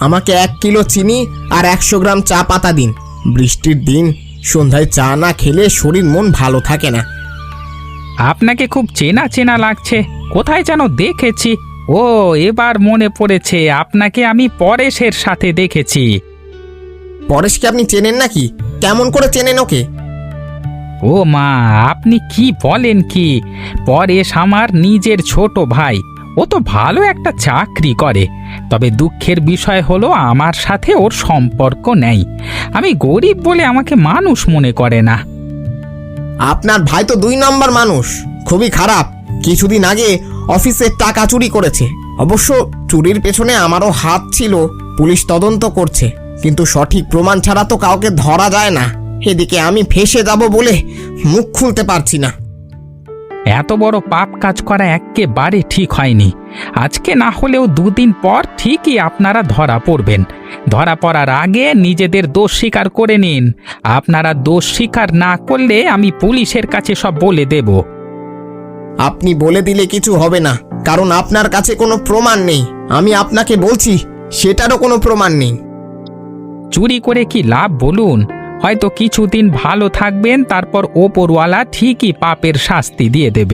আমাকে 1 কিলো চিনি আর 100 গ্রাম চা পাতা দিন। বৃষ্টির দিন সন্ধ্যায় চা না খেলে শরীর মন ভালো থাকে না। আপনাকে খুব চেনা চেনা লাগছে, কোথায় যেন দেখেছি। ও, এবার মনে পড়েছে, আপনাকে আমি পরেশের সাথে দেখেছি। পরেশকে আপনি চেনেন নাকি? কেমন করে চেনেন ওকে? ও মা, আপনি কি বলেন কি! পরেশ আমার নিজের ছোট ভাই। ও তো ভালো একটা চাকরি করে, তবে দুঃখের বিষয় হলো আমার সাথে ওর সম্পর্ক নেই। আমি গরিব বলে আমাকে মানুষ মনে করে না। আপনার ভাই তো 2 নম্বর মানুষ, খুবই খারাপ। কিছুদিন আগে অফিসের টাকা চুরি করেছে। অবশ্য চুরির পেছনে আমারও হাত ছিল, পুলিশ তদন্ত করছে, কিন্তু সঠিক প্রমাণ ছাড়া তো কাউকে ধরা যায় না। এদিকে আমি ফেঁসে যাব বলে মুখ খুলতে পারছি না। এত বড় পাপ কাজ করা এক্কেবারে ঠিক হয়নি। আজকে না হলেও 2 দিন পর ঠিকই আপনারা ধরা পড়বেন। ধরা পড়ার আগে নিজেদের দোষ স্বীকার করে নিন। আপনারা দোষ স্বীকার না করলে আমি পুলিশের কাছে সব বলে দেব। আপনি বলে দিলে কিছু হবে না, কারণ আপনার কাছে কোনো প্রমাণ নেই। আমি আপনাকে বলছি, সেটারও কোনো প্রমাণ নেই। চুরি করে কি লাভ বলুন? হয়তো কিছুদিন ভালো থাকবেন, তারপর ওপরওয়ালা ঠিকই পাপের শাস্তি দিয়ে দেবে।